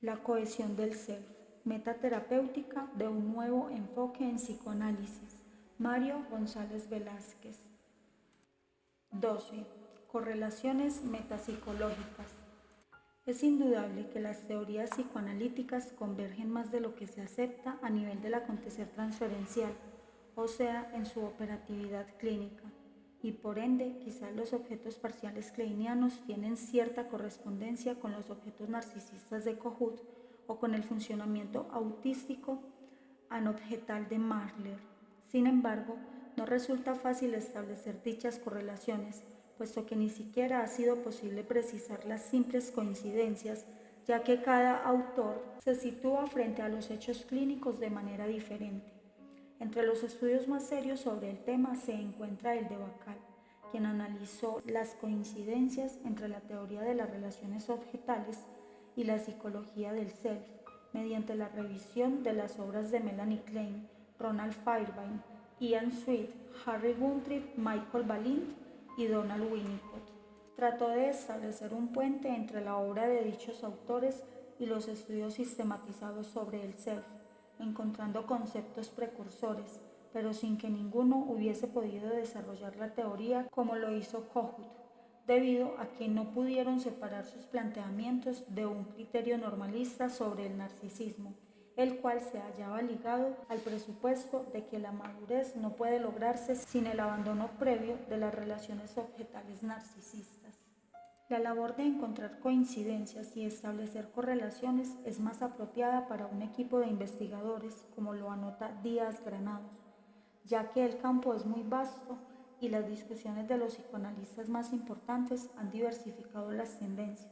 La cohesión del self, metaterapéutica de un nuevo enfoque en psicoanálisis. Mario González Velázquez. 12. Correlaciones metapsicológicas. Es indudable que las teorías psicoanalíticas convergen más de lo que se acepta a nivel del acontecer transferencial, o sea, en su operatividad clínica, y por ende quizás los objetos parciales kleinianos tienen cierta correspondencia con los objetos narcisistas de Kohut o con el funcionamiento autístico anobjetal de Mahler. Sin embargo, no resulta fácil establecer dichas correlaciones, puesto que ni siquiera ha sido posible precisar las simples coincidencias, ya que cada autor se sitúa frente a los hechos clínicos de manera diferente. Entre los estudios más serios sobre el tema se encuentra el de Bacal, quien analizó las coincidencias entre la teoría de las relaciones objetales y la psicología del self, mediante la revisión de las obras de Melanie Klein, Ronald Fairbairn, Ian Sweet, Harry Guntrip, Michael Balint y Donald Winnicott. Trató de establecer un puente entre la obra de dichos autores y los estudios sistematizados sobre el self, encontrando conceptos precursores, pero sin que ninguno hubiese podido desarrollar la teoría como lo hizo Kohut, debido a que no pudieron separar sus planteamientos de un criterio normalista sobre el narcisismo, el cual se hallaba ligado al presupuesto de que la madurez no puede lograrse sin el abandono previo de las relaciones objetales narcisistas. La labor de encontrar coincidencias y establecer correlaciones es más apropiada para un equipo de investigadores, como lo anota Díaz Granados, ya que el campo es muy vasto y las discusiones de los psicoanalistas más importantes han diversificado las tendencias.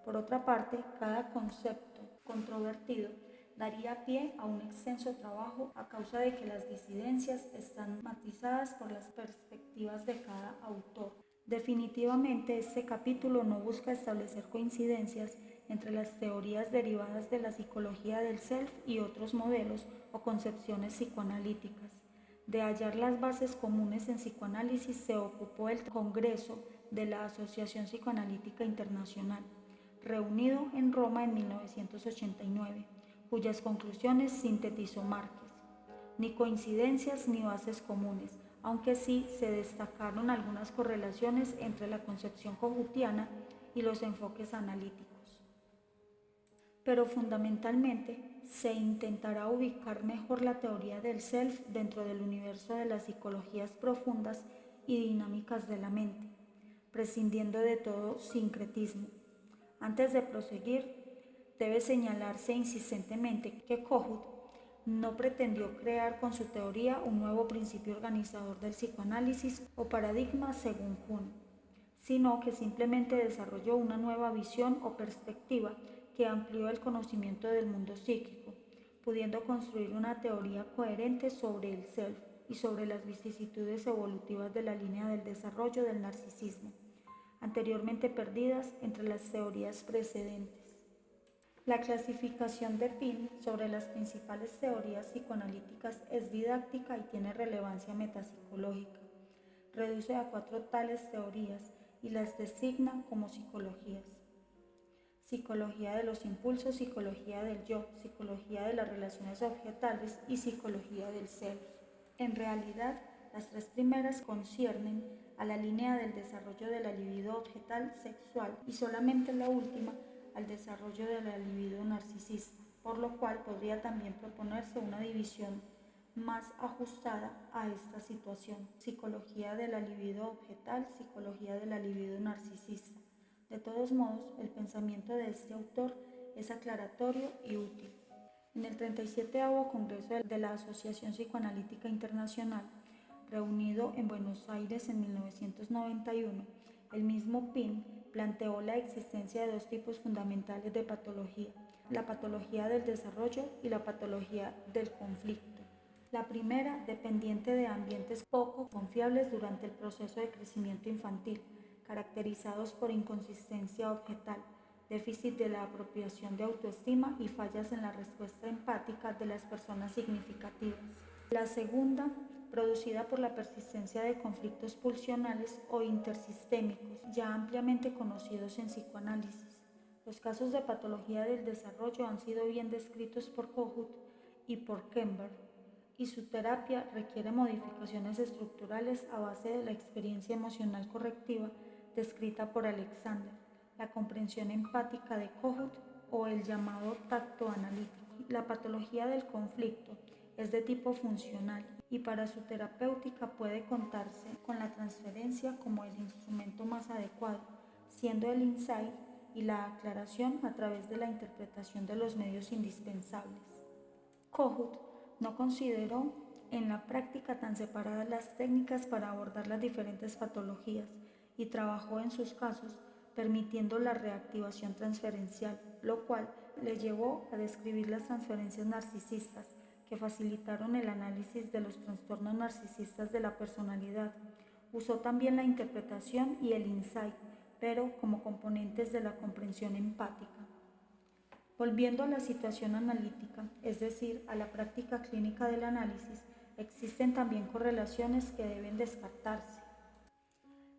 Por otra parte, cada concepto controvertido daría pie a un extenso trabajo a causa de que las disidencias están matizadas por las perspectivas de cada autor. Definitivamente, este capítulo no busca establecer coincidencias entre las teorías derivadas de la psicología del self y otros modelos o concepciones psicoanalíticas. De hallar las bases comunes en psicoanálisis se ocupó el Congreso de la Asociación Psicoanalítica Internacional, reunido en Roma en 1989, cuyas conclusiones sintetizó Márquez. Ni coincidencias ni bases comunes, aunque sí se destacaron algunas correlaciones entre la concepción kohutiana y los enfoques analíticos. Pero fundamentalmente se intentará ubicar mejor la teoría del self dentro del universo de las psicologías profundas y dinámicas de la mente, prescindiendo de todo sincretismo. Antes de proseguir, debe señalarse insistentemente que Kohut no pretendió crear con su teoría un nuevo principio organizador del psicoanálisis o paradigma según Kuhn, sino que simplemente desarrolló una nueva visión o perspectiva que amplió el conocimiento del mundo psíquico, pudiendo construir una teoría coherente sobre el self y sobre las vicisitudes evolutivas de la línea del desarrollo del narcisismo, anteriormente perdidas entre las teorías precedentes. La clasificación de Pym sobre las principales teorías psicoanalíticas es didáctica y tiene relevancia metapsicológica. Reduce a 4 tales teorías y las designa como psicologías: psicología de los impulsos, psicología del yo, psicología de las relaciones objetales y psicología del self. En realidad, las 3 primeras conciernen a la línea del desarrollo de la libido objetal sexual y solamente la última al desarrollo de la libido narcisista, por lo cual podría también proponerse una división más ajustada a esta situación: psicología de la libido objetal, psicología de la libido narcisista. De todos modos, el pensamiento de este autor es aclaratorio y útil. En el 37º Congreso de la Asociación Psicoanalítica Internacional, reunido en Buenos Aires en 1991, el mismo Pym planteó la existencia de 2 tipos fundamentales de patología: la patología del desarrollo y la patología del conflicto. La primera, dependiente de ambientes poco confiables durante el proceso de crecimiento infantil, caracterizados por inconsistencia objetal, déficit de la apropiación de autoestima y fallas en la respuesta empática de las personas significativas. La segunda, producida por la persistencia de conflictos pulsionales o intersistémicos, ya ampliamente conocidos en psicoanálisis, Los casos de patología del desarrollo han sido bien descritos por Kohut y por Kember, y su terapia requiere modificaciones estructurales a base de la experiencia emocional correctiva descrita por Alexander, la comprensión empática de Kohut o el llamado tacto analítico. La patología del conflicto es de tipo funcional y para su terapéutica puede contarse con la transferencia como el instrumento más adecuado, siendo el insight y la aclaración a través de la interpretación de los medios indispensables. Kohut no consideró en la práctica tan separadas las técnicas para abordar las diferentes patologías y trabajó en sus casos permitiendo la reactivación transferencial, lo cual le llevó a describir las transferencias narcisistas que facilitaron el análisis de los trastornos narcisistas de la personalidad. Usó también la interpretación y el insight, pero como componentes de la comprensión empática. Volviendo a la situación analítica, es decir, a la práctica clínica del análisis, existen también correlaciones que deben descartarse.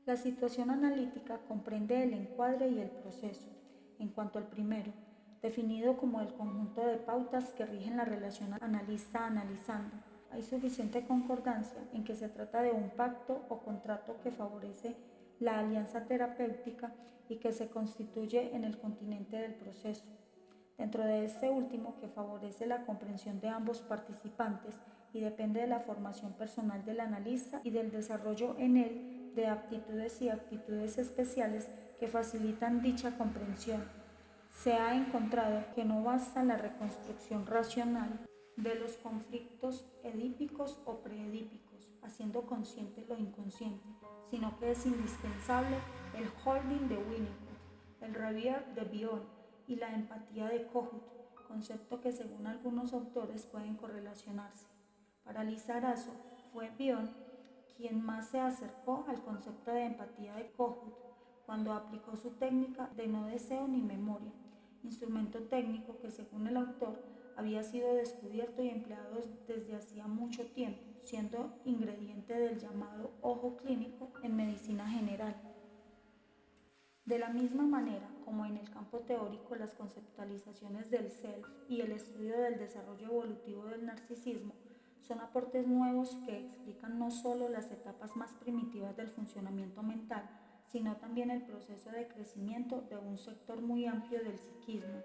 La situación analítica comprende el encuadre y el proceso. En cuanto al primero, definido como el conjunto de pautas que rigen la relación analista-analizando, hay suficiente concordancia en que se trata de un pacto o contrato que favorece la alianza terapéutica y que se constituye en el continente del proceso. Dentro de este último, que favorece la comprensión de ambos participantes y depende de la formación personal del analista y del desarrollo en él de aptitudes y actitudes especiales que facilitan dicha comprensión. Se ha encontrado que no basta la reconstrucción racional de los conflictos edípicos o preedípicos, haciendo consciente lo inconsciente, sino que es indispensable el holding de Winnicott, el revier de Bion y la empatía de Kohut, concepto que según algunos autores pueden correlacionarse. Para Lizarazo fue Bion quien más se acercó al concepto de empatía de Kohut cuando aplicó su técnica de no deseo ni memoria, instrumento técnico que según el autor había sido descubierto y empleado desde hacía mucho tiempo, siendo ingrediente del llamado ojo clínico en medicina general. De la misma manera como en el campo teórico las conceptualizaciones del self y el estudio del desarrollo evolutivo del narcisismo son aportes nuevos que explican no solo las etapas más primitivas del funcionamiento mental, sino también el proceso de crecimiento de un sector muy amplio del psiquismo.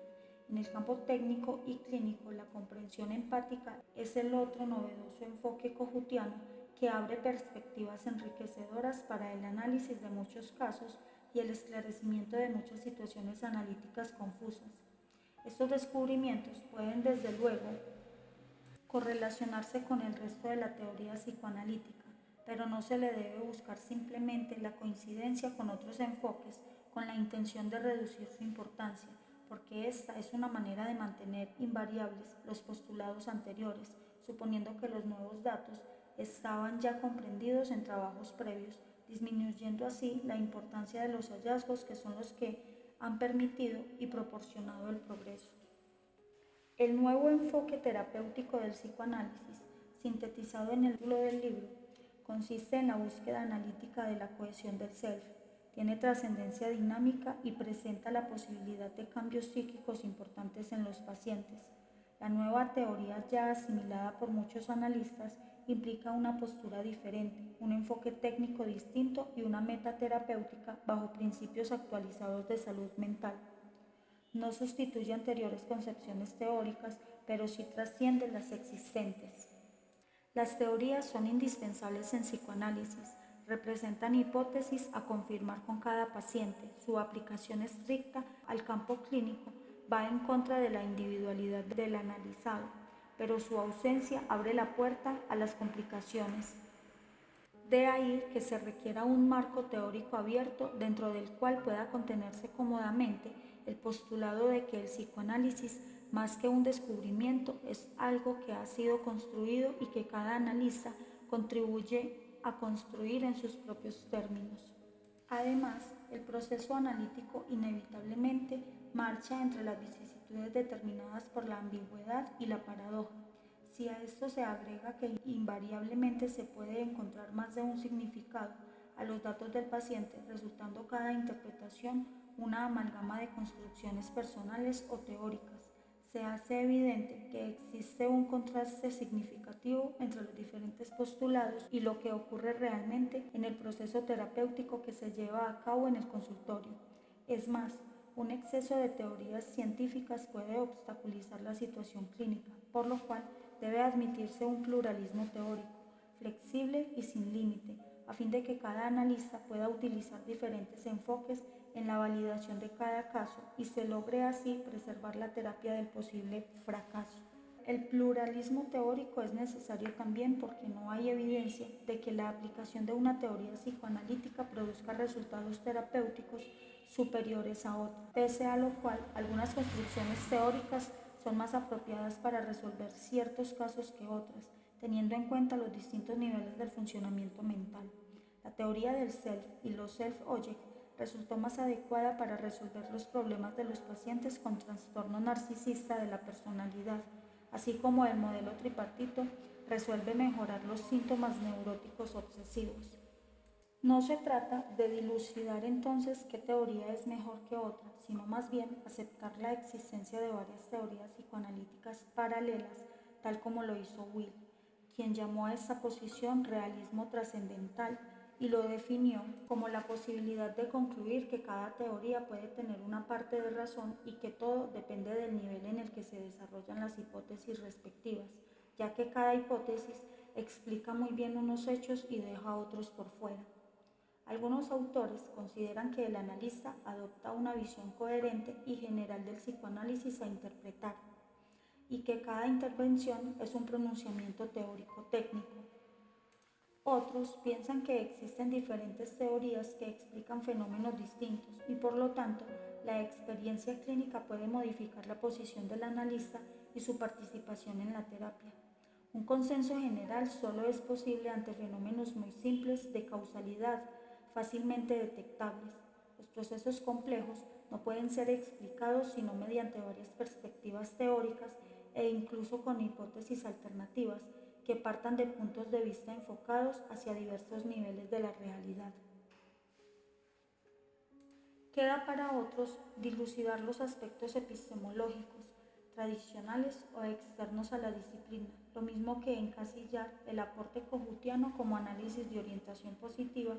En el campo técnico y clínico, la comprensión empática es el otro novedoso enfoque kohutiano que abre perspectivas enriquecedoras para el análisis de muchos casos y el esclarecimiento de muchas situaciones analíticas confusas. Estos descubrimientos pueden desde luego correlacionarse con el resto de la teoría psicoanalítica, pero no se le debe buscar simplemente la coincidencia con otros enfoques con la intención de reducir su importancia, porque esta es una manera de mantener invariables los postulados anteriores, suponiendo que los nuevos datos estaban ya comprendidos en trabajos previos, disminuyendo así la importancia de los hallazgos que son los que han permitido y proporcionado el progreso. El nuevo enfoque terapéutico del psicoanálisis, sintetizado en el título del libro, consiste en la búsqueda analítica de la cohesión del self, tiene trascendencia dinámica y presenta la posibilidad de cambios psíquicos importantes en los pacientes. La nueva teoría ya asimilada por muchos analistas implica una postura diferente, un enfoque técnico distinto y una meta terapéutica bajo principios actualizados de salud mental. No sustituye anteriores concepciones teóricas, pero sí trasciende las existentes. Las teorías son indispensables en psicoanálisis, representan hipótesis a confirmar con cada paciente. Su aplicación estricta al campo clínico va en contra de la individualidad del analizado, pero su ausencia abre la puerta a las complicaciones. De ahí que se requiera un marco teórico abierto dentro del cual pueda contenerse cómodamente el postulado de que el psicoanálisis, más que un descubrimiento, es algo que ha sido construido y que cada analista contribuye a construir en sus propios términos. Además, el proceso analítico inevitablemente marcha entre las vicisitudes determinadas por la ambigüedad y la paradoja. Si a esto se agrega que invariablemente se puede encontrar más de un significado a los datos del paciente, resultando cada interpretación una amalgama de construcciones personales o teóricas. Se hace evidente que existe un contraste significativo entre los diferentes postulados y lo que ocurre realmente en el proceso terapéutico que se lleva a cabo en el consultorio. Es más, un exceso de teorías científicas puede obstaculizar la situación clínica, por lo cual debe admitirse un pluralismo teórico, flexible y sin límite, a fin de que cada analista pueda utilizar diferentes enfoques en la validación de cada caso y se logre así preservar la terapia del posible fracaso. El pluralismo teórico es necesario también porque no hay evidencia de que la aplicación de una teoría psicoanalítica produzca resultados terapéuticos superiores a otra, pese a lo cual algunas construcciones teóricas son más apropiadas para resolver ciertos casos que otras, teniendo en cuenta los distintos niveles del funcionamiento mental. La teoría del self y los self-object resultó más adecuada para resolver los problemas de los pacientes con trastorno narcisista de la personalidad, así como el modelo tripartito resuelve mejorar los síntomas neuróticos obsesivos. No se trata de dilucidar entonces qué teoría es mejor que otra, sino más bien aceptar la existencia de varias teorías psicoanalíticas paralelas, tal como lo hizo Will, quien llamó a esta posición realismo trascendental y lo definió como la posibilidad de concluir que cada teoría puede tener una parte de razón y que todo depende del nivel en el que se desarrollan las hipótesis respectivas, ya que cada hipótesis explica muy bien unos hechos y deja otros por fuera. Algunos autores consideran que el analista adopta una visión coherente y general del psicoanálisis a interpretar, y que cada intervención es un pronunciamiento teórico técnico. Otros piensan que existen diferentes teorías que explican fenómenos distintos y por lo tanto la experiencia clínica puede modificar la posición del analista y su participación en la terapia. Un consenso general solo es posible ante fenómenos muy simples de causalidad, fácilmente detectables. Los procesos complejos no pueden ser explicados sino mediante varias perspectivas teóricas e incluso con hipótesis alternativas que partan de puntos de vista enfocados hacia diversos niveles de la realidad. Queda para otros dilucidar los aspectos epistemológicos, tradicionales o externos a la disciplina, lo mismo que encasillar el aporte kohutiano como análisis de orientación positiva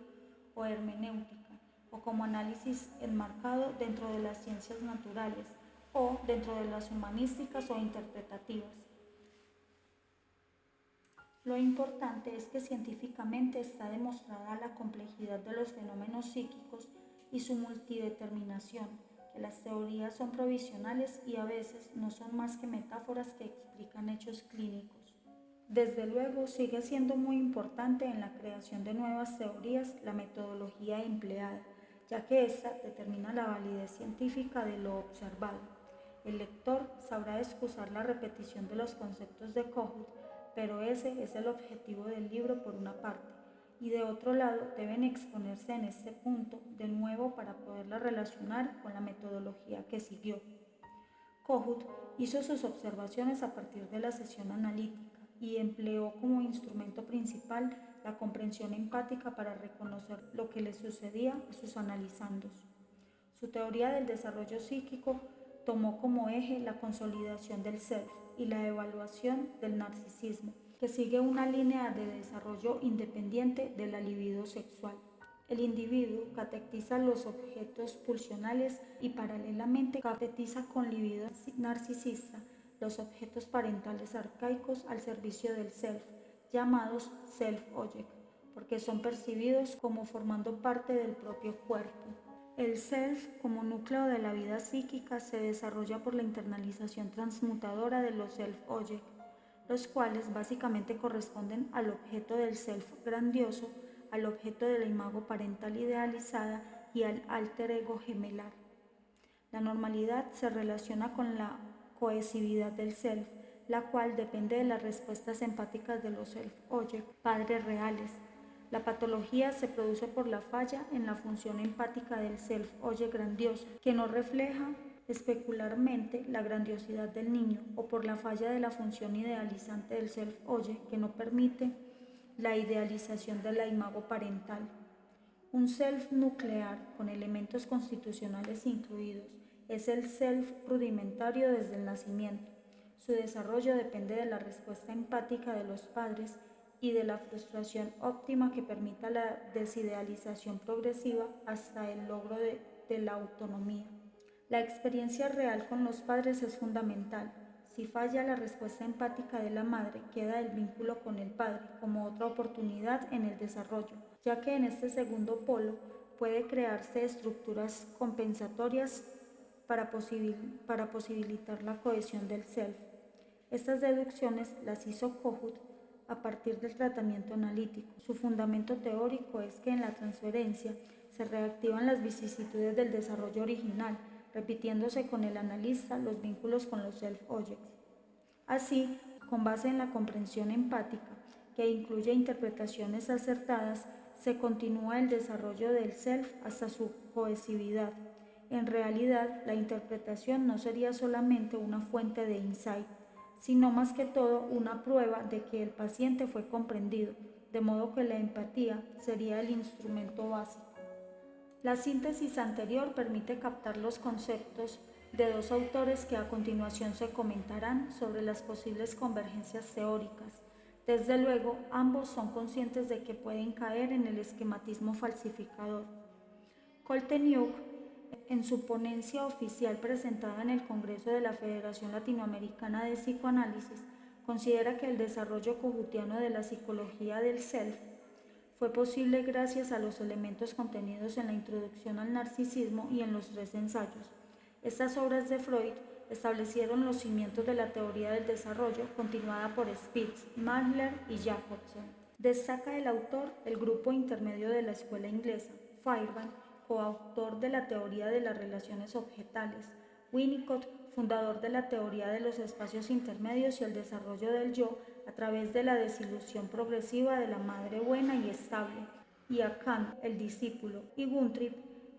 o hermenéutica, o como análisis enmarcado dentro de las ciencias naturales o dentro de las humanísticas o interpretativas. Lo importante es que científicamente está demostrada la complejidad de los fenómenos psíquicos y su multideterminación, que las teorías son provisionales y a veces no son más que metáforas que explican hechos clínicos. Desde luego, sigue siendo muy importante en la creación de nuevas teorías la metodología empleada, ya que ésta determina la validez científica de lo observado. El lector sabrá excusar la repetición de los conceptos de Kohut, pero ese es el objetivo del libro por una parte, y de otro lado deben exponerse en este punto de nuevo para poderla relacionar con la metodología que siguió. Kohut hizo sus observaciones a partir de la sesión analítica y empleó como instrumento principal la comprensión empática para reconocer lo que le sucedía a sus analizandos. Su teoría del desarrollo psíquico tomó como eje la consolidación del self y la evaluación del narcisismo, que sigue una línea de desarrollo independiente de la libido sexual. El individuo catetiza los objetos pulsionales y paralelamente catetiza con libido narcisista los objetos parentales arcaicos al servicio del self, llamados self-object, porque son percibidos como formando parte del propio cuerpo. El self, como núcleo de la vida psíquica, se desarrolla por la internalización transmutadora de los self-object, los cuales básicamente corresponden al objeto del self grandioso, al objeto de la imago parental idealizada y al alter ego gemelar. La normalidad se relaciona con la cohesividad del self, la cual depende de las respuestas empáticas de los self-object, padres reales. La patología se produce por la falla en la función empática del self-object grandioso, que no refleja especularmente la grandiosidad del niño, o por la falla de la función idealizante del self-object, que no permite la idealización de la imago parental. Un self nuclear con elementos constitucionales incluidos es el self rudimentario desde el nacimiento. Su desarrollo depende de la respuesta empática de los padres y de la frustración óptima que permita la desidealización progresiva hasta el logro de la autonomía. La experiencia real con los padres es fundamental. Si falla la respuesta empática de la madre, queda el vínculo con el padre como otra oportunidad en el desarrollo, ya que en este segundo polo puede crearse estructuras compensatorias para posibilitar la cohesión del self. Estas deducciones las hizo Kohut a partir del tratamiento analítico. Su fundamento teórico es que en la transferencia se reactivan las vicisitudes del desarrollo original, repitiéndose con el analista los vínculos con los self-objects. Así, con base en la comprensión empática, que incluye interpretaciones acertadas, se continúa el desarrollo del self hasta su cohesividad. En realidad, la interpretación no sería solamente una fuente de insight, sino más que todo una prueba de que el paciente fue comprendido, de modo que la empatía sería el instrumento básico. La síntesis anterior permite captar los conceptos de dos autores que a continuación se comentarán sobre las posibles convergencias teóricas. Desde luego, ambos son conscientes de que pueden caer en el esquematismo falsificador. Kolteniuk, en su ponencia oficial presentada en el Congreso de la Federación Latinoamericana de Psicoanálisis, considera que el desarrollo kohutiano de la psicología del self fue posible gracias a los elementos contenidos en la introducción al narcisismo y en los tres ensayos. Estas obras de Freud establecieron los cimientos de la teoría del desarrollo continuada por Spitz, Mandler y Jacobson. Destaca el autor del grupo intermedio de la escuela inglesa, Fairbairn, coautor de la teoría de las relaciones objetales, Winnicott, fundador de la teoría de los espacios intermedios y el desarrollo del yo a través de la desilusión progresiva de la madre buena y estable, y a Kant, el discípulo, y Guntrip,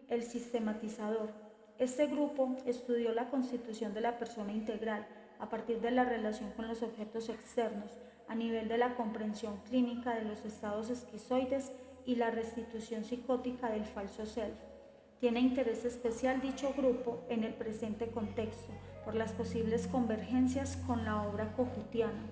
el sistematizador. Este grupo estudió la constitución de la persona integral a partir de la relación con los objetos externos, a nivel de la comprensión clínica de los estados esquizoides y la restitución psicótica del falso self. Tiene interés especial dicho grupo en el presente contexto por las posibles convergencias con la obra kohutiana.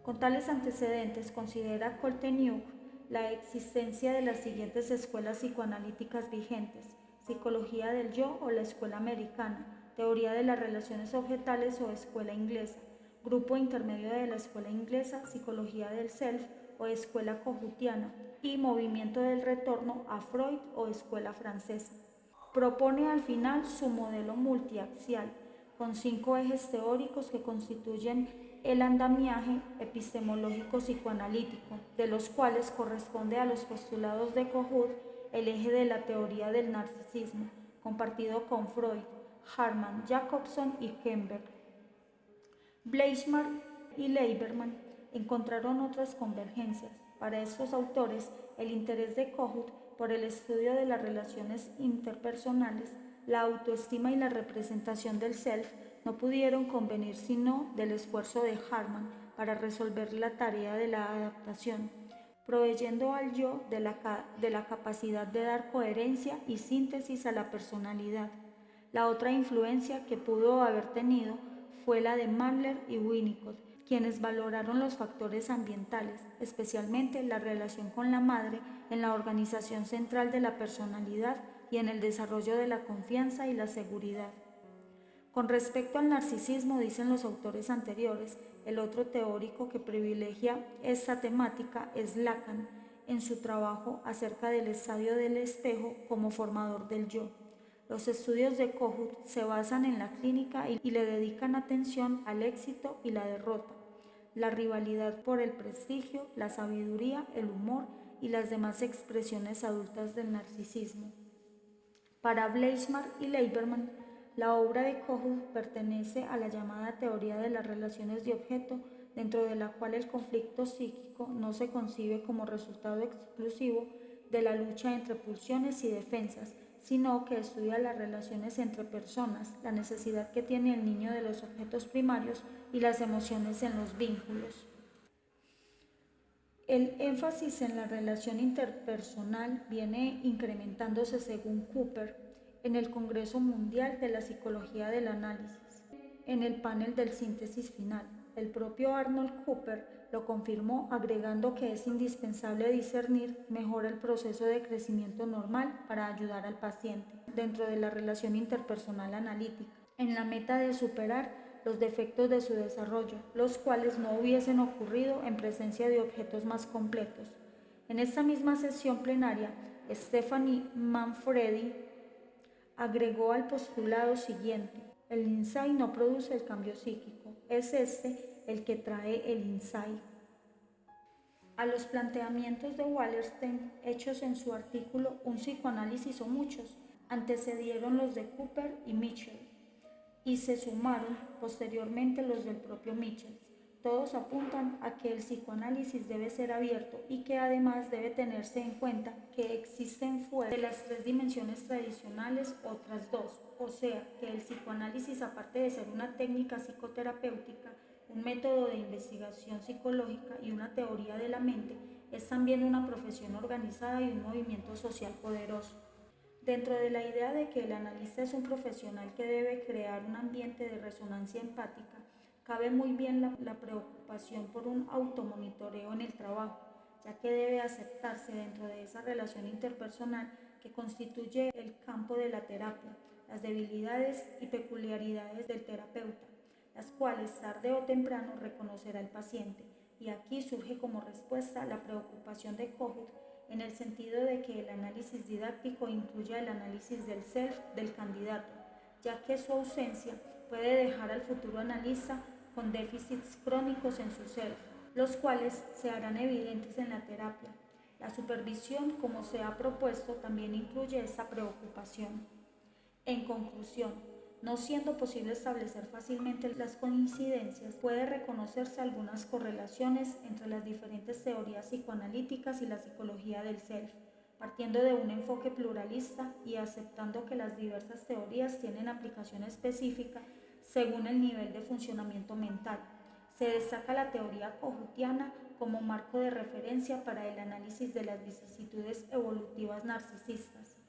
Con tales antecedentes considera Kolteniuk la existencia de las siguientes escuelas psicoanalíticas vigentes: psicología del yo o la escuela americana, teoría de las relaciones objetales o escuela inglesa, grupo intermedio de la escuela inglesa, psicología del self o escuela kohutiana, y movimiento del retorno a Freud o escuela francesa. Propone al final su modelo multiaxial, con 5 ejes teóricos que constituyen el andamiaje epistemológico psicoanalítico, de los cuales corresponde a los postulados de Kohut el eje de la teoría del narcisismo, compartido con Freud, Harman, Jacobson y Kemper. Bleichmar y Leiberman encontraron otras convergencias. Para estos autores, el interés de Kohut por el estudio de las relaciones interpersonales, la autoestima y la representación del self no pudieron convenir sino del esfuerzo de Harman para resolver la tarea de la adaptación, proveyendo al yo de la capacidad de dar coherencia y síntesis a la personalidad. La otra influencia que pudo haber tenido fue la de Mandler y Winnicott, quienes valoraron los factores ambientales, especialmente la relación con la madre en la organización central de la personalidad y en el desarrollo de la confianza y la seguridad. Con respecto al narcisismo, dicen los autores anteriores, el otro teórico que privilegia esta temática es Lacan, en su trabajo acerca del estadio del espejo como formador del yo. Los estudios de Kohut se basan en la clínica y le dedican atención al éxito y la derrota, la rivalidad por el prestigio, la sabiduría, el humor y las demás expresiones adultas del narcisismo. Para Bleichmar y Leiberman, la obra de Kohut pertenece a la llamada teoría de las relaciones de objeto, dentro de la cual el conflicto psíquico no se concibe como resultado exclusivo de la lucha entre pulsiones y defensas, sino que estudia las relaciones entre personas, la necesidad que tiene el niño de los objetos primarios y las emociones en los vínculos. El énfasis en la relación interpersonal viene incrementándose según Cooper en el Congreso Mundial de la Psicología del Análisis, en el panel del síntesis final. El propio Arnold Cooper lo confirmó agregando que es indispensable discernir mejor el proceso de crecimiento normal para ayudar al paciente dentro de la relación interpersonal analítica, en la meta de superar los defectos de su desarrollo, los cuales no hubiesen ocurrido en presencia de objetos más completos. En esta misma sesión plenaria, Stephanie Manfredi agregó al postulado siguiente: el insight no produce el cambio psíquico, es este el que trae el insight. A los planteamientos de Wallerstein, hechos en su artículo Un psicoanálisis o muchos, antecedieron los de Cooper y Mitchell, y se sumaron posteriormente los del propio Mitchell. Todos apuntan a que el psicoanálisis debe ser abierto y que además debe tenerse en cuenta que existen fuera de las tres dimensiones tradicionales otras dos, o sea, que el psicoanálisis, aparte de ser una técnica psicoterapéutica, un método de investigación psicológica y una teoría de la mente, es también una profesión organizada y un movimiento social poderoso. Dentro de la idea de que el analista es un profesional que debe crear un ambiente de resonancia empática, cabe muy bien la preocupación por un automonitoreo en el trabajo, ya que debe aceptarse dentro de esa relación interpersonal que constituye el campo de la terapia, las debilidades y peculiaridades del terapeuta, las cuales tarde o temprano reconocerá el paciente, y aquí surge como respuesta la preocupación de Kohut en el sentido de que el análisis didáctico incluya el análisis del self del candidato, ya que su ausencia puede dejar al futuro analista con déficits crónicos en su self, los cuales se harán evidentes en la terapia. La supervisión, como se ha propuesto, también incluye esta preocupación. En conclusión, no siendo posible establecer fácilmente las coincidencias, puede reconocerse algunas correlaciones entre las diferentes teorías psicoanalíticas y la psicología del self, partiendo de un enfoque pluralista y aceptando que las diversas teorías tienen aplicación específica según el nivel de funcionamiento mental. Se destaca la teoría kohutiana como marco de referencia para el análisis de las vicisitudes evolutivas narcisistas.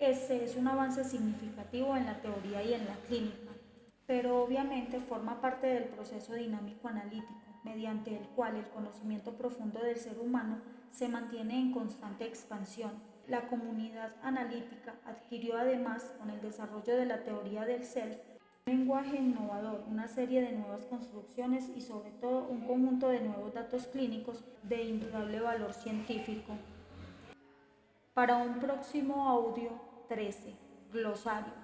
Este es un avance significativo en la teoría y en la clínica, pero obviamente forma parte del proceso dinámico analítico, mediante el cual el conocimiento profundo del ser humano se mantiene en constante expansión. La comunidad analítica adquirió además, con el desarrollo de la teoría del self, un lenguaje innovador, una serie de nuevas construcciones y sobre todo un conjunto de nuevos datos clínicos de indudable valor científico. Para un próximo audio 13. Glosario.